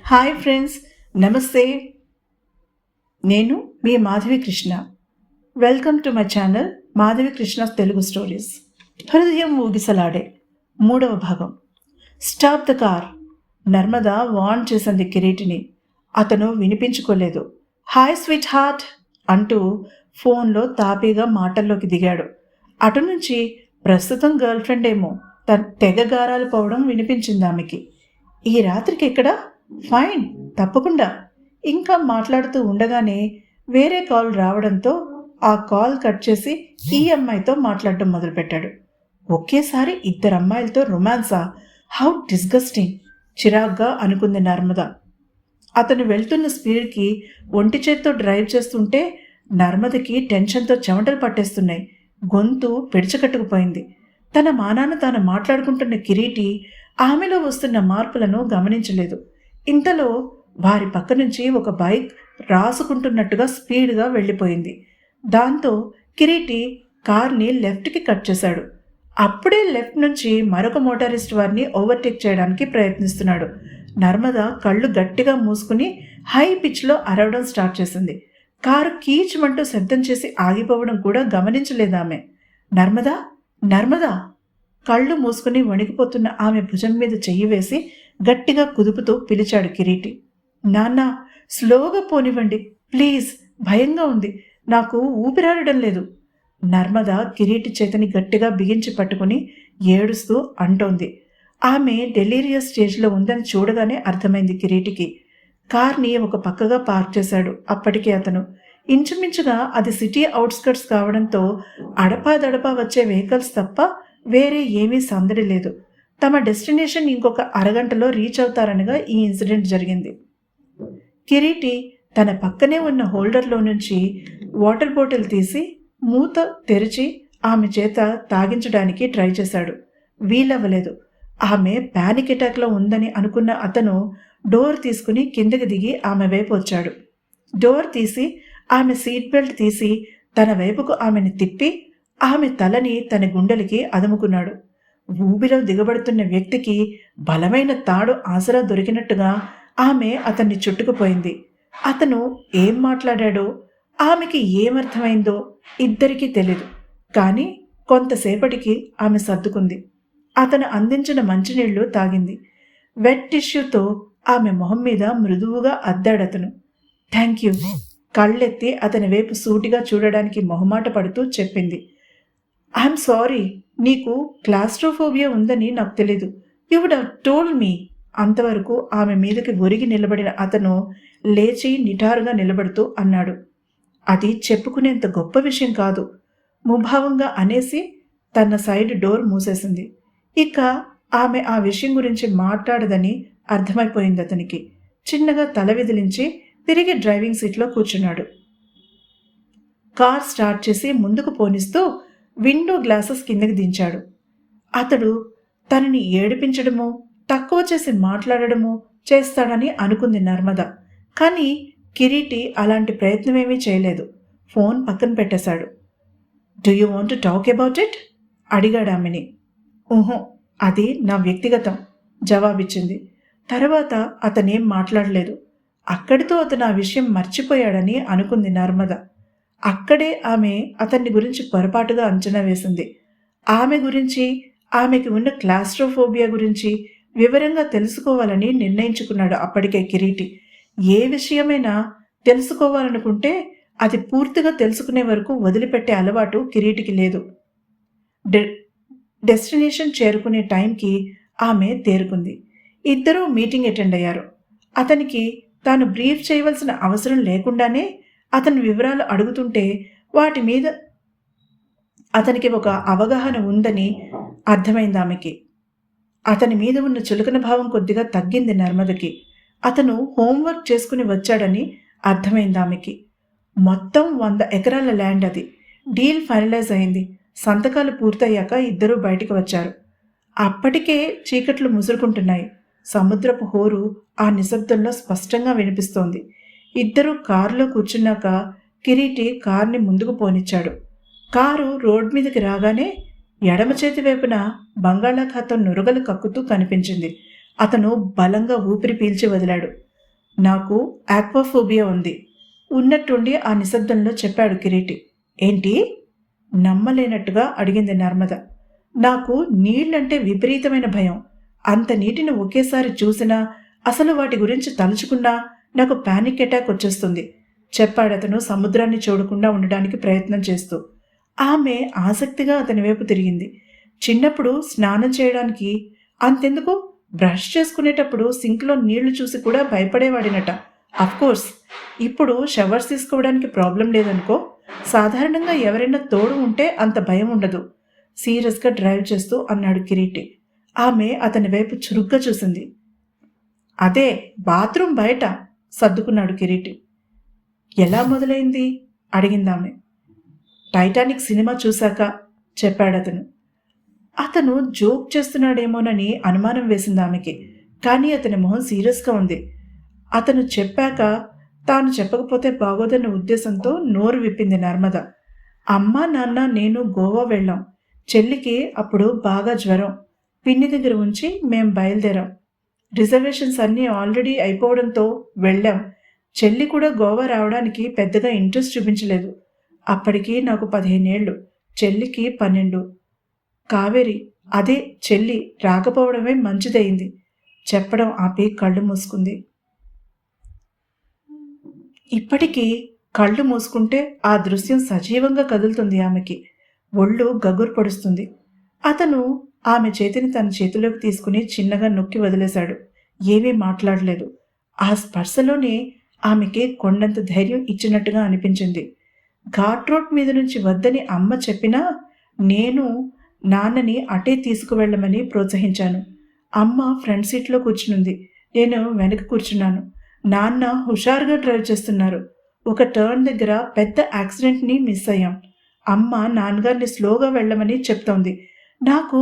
Hi friends, నమస్తే. నేను మీ Madhavi Krishna. Welcome to my channel Madhavi Krishna Telugu stories. హృదయం ఊగిసలాడే 3వ భాగం. Stop the car. Narmada warn చేసింది కిరీటిని. అతను వినిపించుకోలేదు. హాయ్ స్వీట్ హార్ట్ అంటూ ఫోన్లో తాపీగా మాటల్లోకి దిగాడు. అటు నుంచి ప్రస్తుతం గర్ల్ ఫ్రెండ్ ఏమో తెగ గారాలు పోవడం వినిపించింది ఆమెకి. ఈ రాత్రికి ఎక్కడా? ఫైన్, తప్పకుండా. ఇంకా మాట్లాడుతూ ఉండగానే వేరే కాల్ రావడంతో ఆ కాల్ కట్ చేసి ఈ అమ్మాయితో మాట్లాడడం మొదలుపెట్టాడు. ఒకేసారి 2 అమ్మాయిలతో రొమాన్సా? How disgusting! చిరాగ్గా అనుకుంది నర్మద. అతను వెళ్తున్న స్పీడ్కి ఒంటి చేత్తో డ్రైవ్ చేస్తుంటే నర్మదకి టెన్షన్తో చెమటలు పట్టేస్తున్నాయి. గొంతు పిడిచకట్టుకుపోయింది. తన మానాన తాను మాట్లాడుకుంటున్న కిరీటి ఆమెలో వస్తున్న మార్పులను గమనించలేదు. ఇంతలో వారి పక్క నుంచి ఒక బైక్ రాసుకుంటున్నట్టుగా స్పీడ్గా వెళ్ళిపోయింది. దాంతో కిరీటి కార్ని లెఫ్ట్కి కట్ చేశాడు. అప్పుడే లెఫ్ట్ నుంచి మరొక మోటారిస్ట్ వారిని ఓవర్టేక్ చేయడానికి ప్రయత్నిస్తున్నాడు. నర్మద కళ్ళు గట్టిగా మూసుకుని హై పిచ్లో అరవడం స్టార్ట్ చేసింది. కారు కీచుమంటూ శబ్దం చేసి ఆగిపోవడం కూడా గమనించలేదామె. నర్మదా, నర్మదా! కళ్ళు మూసుకుని వణికిపోతున్న ఆమె భుజం మీద చెయ్యి వేసి గట్టిగా కుదుపుతూ పిలిచాడు కిరీటి. నాన్న, స్లోగా పోనివ్వండి ప్లీజ్, భయంగా ఉంది, నాకు ఊపిరాడడం లేదు. నర్మద కిరీటి చేతిని గట్టిగా బిగించి పట్టుకుని ఏడుస్తూ అంటోంది. ఆమె డెలీరియస్ స్టేజ్లో ఉందని చూడగానే అర్థమైంది కిరీటికి. కార్ని ఒక పక్కగా పార్క్ చేశాడు. అప్పటికే అతను ఇంచుమించుగా అది సిటీ అవుట్స్కట్స్ కావడంతో అడపాదడపా వచ్చే వెహికల్స్ తప్ప వేరే ఏమీ సందడి లేదు. తమ డెస్టినేషన్ ఇంకొక అరగంటలో రీచ్ అవుతారనగా ఈ ఇన్సిడెంట్ జరిగింది. కిరీటి తన పక్కనే ఉన్న హోల్డర్లో నుంచి వాటర్ బాటిల్ తీసి మూత తెరిచి ఆమె చేత తాగించడానికి ట్రై చేశాడు. వీలవ్వలేదు. ఆమె ప్యానిక్ అటాక్లో ఉందని అనుకున్న అతను డోర్ తీసుకుని కిందకి దిగి ఆమె వైపు వచ్చాడు. డోర్ తీసి ఆమె సీట్ బెల్ట్ తీసి తన వైపుకు ఆమెను తిప్పి ఆమె తలని తన గుండెలకి అదుముకున్నాడు. ఊబిలో దిగబడుతున్న వ్యక్తికి బలమైన తాడు ఆసరా దొరికినట్టుగా ఆమె అతన్ని చుట్టుకుపోయింది. అతను ఏం మాట్లాడాడో, ఆమెకి ఏమర్థమైందో ఇద్దరికీ తెలీదు. కానీ కొంతసేపటికి ఆమె సర్దుకుంది. అతను అందించిన మంచినీళ్లు తాగింది. వెట్ టిష్యూతో ఆమె మొహం మీద మృదువుగా అద్దాడతను. Thank you. కళ్ళెత్తి అతని వైపు సూటిగా చూడడానికి మొహమాట పడుతూ చెప్పింది. ఐఎమ్ సారీ, నీకు క్లాస్ట్రోఫోబియా ఉందని నాకు తెలీదు. You would have told me. అంతవరకు ఆమె మీదకి ఒరిగి నిలబడిన అతను లేచి నిటారుగా నిలబడుతూ అన్నాడు. అది చెప్పుకునేంత గొప్ప విషయం కాదు, ముభావంగా అనేసి తన సైడ్ డోర్ మూసేసింది. ఇక ఆమె ఆ విషయం గురించి మాట్లాడదని అర్థమైపోయింది అతనికి. చిన్నగా తల విదిలించి తిరిగి డ్రైవింగ్ సీట్లో కూర్చున్నాడు. కార్ స్టార్ట్ చేసి ముందుకు పోనిస్తూ విండో గ్లాసెస్ కిందకి దించాడు. అతడు తనని ఏడిపించడమో తక్కువ చేసి మాట్లాడడమో చేస్తాడని అనుకుంది నర్మద. కానీ కిరీటి అలాంటి ప్రయత్నమేమీ చేయలేదు. ఫోన్ పక్కన పెట్టేశాడు. Do you want to talk about it? అడిగాడు ఆమెని. ఊహో, అది నా వ్యక్తిగతం, జవాబిచ్చింది. తర్వాత అతనేం మాట్లాడలేదు. అక్కడితో అతను ఆ విషయం మర్చిపోయాడని అనుకుంది నర్మద. అక్కడే ఆమె అతన్ని గురించి పొరపాటుగా అంచనా వేసింది. ఆమె గురించి, ఆమెకి ఉన్న క్లాస్ట్రోఫోబియా గురించి వివరంగా తెలుసుకోవాలని నిర్ణయించుకున్నాడు అప్పటికే కిరీటి. ఏ విషయమైనా తెలుసుకోవాలనుకుంటే అది పూర్తిగా తెలుసుకునే వరకు వదిలిపెట్టే అలవాటు కిరీటికి లేదు. డెస్టినేషన్ చేరుకునే టైంకి ఆమె తేరుకుంది. ఇద్దరూ మీటింగ్ అటెండ్ అయ్యారు. అతనికి తాను బ్రీఫ్ చేయవలసిన అవసరం లేకుండానే అతని వివరాలు అడుగుతుంటే వాటి మీద అతనికి ఒక అవగాహన ఉందని అర్థమైంది ఆమెకి. అతని మీద ఉన్న చులకన భావం కొద్దిగా తగ్గింది నర్మదకి. అతను హోంవర్క్ చేసుకుని వచ్చాడని అర్థమైంది ఆమెకి. మొత్తం 100 ఎకరాల ల్యాండ్ అది. డీల్ ఫైనలైజ్ అయింది. సంతకాలు పూర్తయ్యాక ఇద్దరూ బయటికి వచ్చారు. అప్పటికే చీకట్లు ముసురుకుంటున్నాయి. సముద్రపు హోరు ఆ నిశ్శబ్దంలో స్పష్టంగా వినిపిస్తోంది. ఇద్దరూ కారులో కూర్చున్నాక కిరీటి కార్ని ముందుకు పోనిచ్చాడు. కారు రోడ్ మీదకి రాగానే ఎడమ చేతి వైపున బంగాళాఖాతం నురగలు కక్కుతూ కనిపించింది. అతను బలంగా ఊపిరి పీల్చి వదిలాడు. నాకు ఆక్వాఫోబియా ఉంది. ఉన్నట్టుండి ఆ నిశ్శబ్దంలో చెప్పాడు కిరీటి. ఏంటి? నమ్మలేనట్టుగా అడిగింది నర్మద. నాకు నీళ్లంటే విపరీతమైన భయం. అంత నీటిని ఒకేసారి చూసినా, అసలు వాటి గురించి తలుచుకున్నా నాకు పానిక్ అటాక్ వచ్చేస్తుంది చెప్పాడతను సముద్రాన్ని చూడకుండా ఉండడానికి ప్రయత్నం చేస్తూ. ఆమె ఆసక్తిగా అతని వైపు తిరిగింది. చిన్నప్పుడు స్నానం చేయడానికి, అంతెందుకు బ్రష్ చేసుకునేటప్పుడు సింక్లో నీళ్లు చూసి కూడా భయపడేవాడినట. అఫ్కోర్స్ ఇప్పుడు షవర్స్ తీసుకోవడానికి ప్రాబ్లం లేదనుకో. సాధారణంగా ఎవరైనా తోడు ఉంటే అంత భయం ఉండదు సీరియస్గా డ్రైవ్ చేస్తూ అన్నాడు కిరీటి. ఆమె అతని వైపు చురుగ్గా చూసింది. అదే బాత్రూమ్ బయట సర్దుకున్నాడు కిరీటి. ఎలా మొదలైంది అడిగిందామె. టైటానిక్ సినిమా చూశాక చెప్పాడతను. అతను జోక్ చేస్తున్నాడేమోనని అనుమానం వేసింది ఆమెకి. కానీ అతని మొహం సీరియస్గా ఉంది. అతను చెప్పాక తాను చెప్పకపోతే బాగోదన్న ఉద్దేశంతో నోరు విప్పింది నర్మద. అమ్మ నాన్న నేను గోవా వెళ్ళాం. చెల్లికి అప్పుడు బాగా జ్వరం. పిన్ని దగ్గర ఉంచి మేం బయలుదేరాం. రిజర్వేషన్స్ అన్నీ ఆల్రెడీ అయిపోవడంతో వెళ్ళాం. చెల్లి కూడా గోవా రావడానికి పెద్దగా ఇంట్రెస్ట్ చూపించలేదు. అప్పటికి నాకు 15 ఏళ్ళు, చెల్లికి 12. కావేరి, అదే చెల్లి రాకపోవడమే మంచిదయింది చెప్పడం ఆపి కళ్ళు మూసుకుంది. ఇప్పటికీ కళ్ళు మూసుకుంటే ఆ దృశ్యం సజీవంగా కదులుతుంది ఆమెకి. ఒళ్ళు గగురు పడుస్తుంది. అతను ఆమె చేతిని తన చేతిలోకి తీసుకుని చిన్నగా నొక్కి వదిలేశాడు. ఏమీ మాట్లాడలేదు. ఆ స్పర్శలోనే ఆమెకి కొండంత ధైర్యం ఇచ్చినట్టుగా అనిపించింది. ఘాట్ రోడ్ మీద నుంచి వద్దని అమ్మ చెప్పినా నేను నాన్నని అటే తీసుకువెళ్ళమని ప్రోత్సహించాను. అమ్మ ఫ్రంట్ సీట్లో కూర్చునుంది. నేను వెనక కూర్చున్నాను. నాన్న హుషారుగా డ్రైవ్ చేస్తున్నారు. ఒక టర్న్ దగ్గర పెద్ద యాక్సిడెంట్ని మిస్ అయ్యాం. అమ్మ నాన్నగారిని స్లోగా వెళ్ళమని చెప్తోంది. నాకు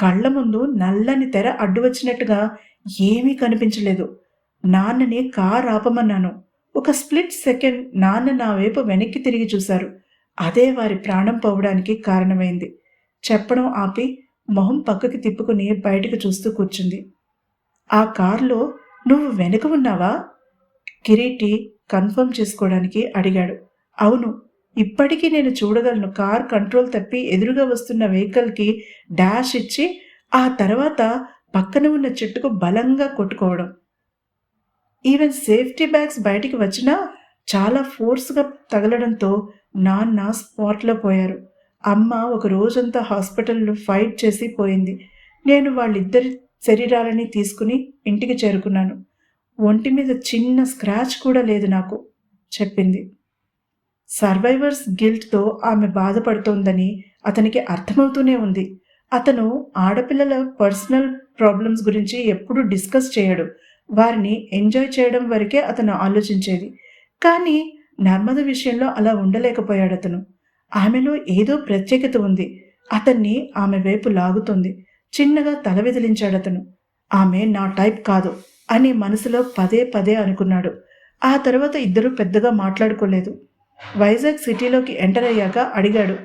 కళ్ళ ముందు నల్లని తెర అడ్డు వచ్చినట్టుగా ఏమీ కనిపించలేదు. నాన్నని కార్ ఆపమన్నాను. ఒక స్ప్లిట్ సెకండ్ నాన్న నా వైపు వెనక్కి తిరిగి చూశారు. అదే వారి ప్రాణం పోవడానికి కారణమైంది చెప్పడం ఆపి మొహం పక్కకి తిప్పుకుని బయటకు చూస్తూ కూర్చుంది. ఆ కార్లో నువ్వు వెనుక ఉన్నావా? కిరీటి కన్ఫర్మ్ చేసుకోవడానికి అడిగాడు. అవును, ఇప్పటికీ నేను చూడగలను. కార్ కంట్రోల్ తప్పి ఎదురుగా వస్తున్న వెహికల్కి డాష్ ఇచ్చి ఆ తర్వాత పక్కన ఉన్న చెట్టుకు బలంగా కొట్టుకోవడం. ఈవెన్ సేఫ్టీ బ్యాగ్స్ బయటికి వచ్చినా చాలా ఫోర్స్గా తగలడంతో నాన్న స్పాట్లో పోయారు. అమ్మ ఒక రోజంతా హాస్పిటల్లో ఫైట్ చేసి పోయింది. నేను వాళ్ళిద్దరి శరీరాలని తీసుకుని ఇంటికి చేరుకున్నాను. ఒంటి మీద చిన్న స్క్రాచ్ కూడా లేదు నాకు చెప్పింది. సర్వైవర్స్ గిల్ట్తో ఆమె బాధపడుతోందని అతనికి అర్థమవుతూనే ఉంది. అతను ఆడపిల్లల పర్సనల్ ప్రాబ్లమ్స్ గురించి ఎప్పుడూ డిస్కస్ చేయడు. వారిని ఎంజాయ్ చేయడం వరకే అతను ఆలోచించేది. కానీ నర్మద విషయంలో అలా ఉండలేకపోయాడు అతను. ఆమెలో ఏదో ప్రత్యేకత ఉంది. అతన్ని ఆమె వైపు లాగుతుంది. చిన్నగా తల విదిలించాడతను. ఆమె నా టైప్ కాదు అని మనసులో పదే పదే అనుకున్నాడు. ఆ తర్వాత ఇద్దరు పెద్దగా మాట్లాడుకోలేదు. వైజాగ్ సిటీలోకి ఎంటర్ అయ్యాక అడిగాడు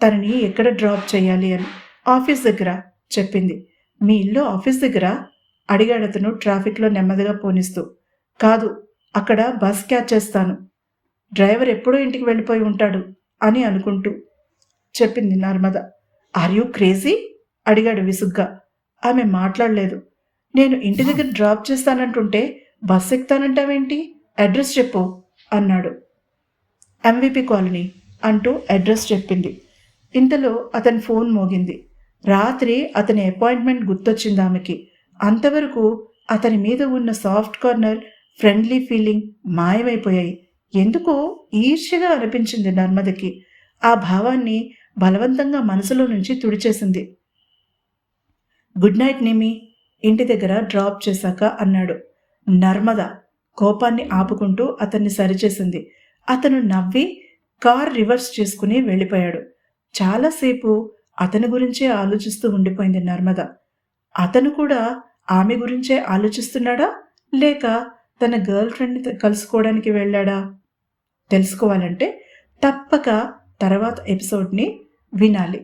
తనని ఎక్కడ డ్రాప్ చేయాలి అని. ఆఫీస్ దగ్గర చెప్పింది. మీ ఇల్లు ఆఫీస్ దగ్గర అడిగాడతను ట్రాఫిక్లో నెమ్మదిగా పోనిస్తూ. కాదు, అక్కడ బస్ క్యాచ్ చేస్తాను. డ్రైవర్ ఎప్పుడూ ఇంటికి వెళ్ళిపోయి ఉంటాడు అని అనుకుంటూ చెప్పింది నర్మద. ఆర్ యూ క్రేజీ అడిగాడు విసుగ్గా. ఆమె మాట్లాడలేదు. నేను ఇంటి దగ్గర డ్రాప్ చేస్తానంటుంటే బస్ ఎక్కుతానంటావేంటి? అడ్రస్ చెప్పు అన్నాడు. ఎంవిపి కాలనీ అంటూ అడ్రస్ చెప్పింది. ఇంతలో అతని ఫోన్ మోగింది. రాత్రి అతని అపాయింట్మెంట్ గుర్తొచ్చింది ఆమెకి. అంతవరకు అతని మీద ఉన్న సాఫ్ట్ కార్నర్, ఫ్రెండ్లీ ఫీలింగ్ మాయమైపోయాయి. ఎందుకో ఈర్ష్యగా అనిపించింది నర్మదకి. ఆ భావాన్ని బలవంతంగా మనసులో నుంచి తుడిచేసింది. గుడ్ నైట్ నిమి, ఇంటి దగ్గర డ్రాప్ చేశాక అన్నాడు. నర్మద కోపాన్ని ఆపుకుంటూ అతన్ని సరిచేసింది. అతను నవ్వి కార్ రివర్స్ చేసుకుని వెళ్ళిపోయాడు. చాలాసేపు అతని గురించే ఆలోచిస్తూ ఉండిపోయింది నర్మద. అతను కూడా ఆమె గురించే ఆలోచిస్తున్నాడా, లేక తన గర్ల్ ఫ్రెండ్ని కలుసుకోవడానికి వెళ్ళాడా? తెలుసుకోవాలంటే తప్పక తర్వాత ఎపిసోడ్ని వినాలి.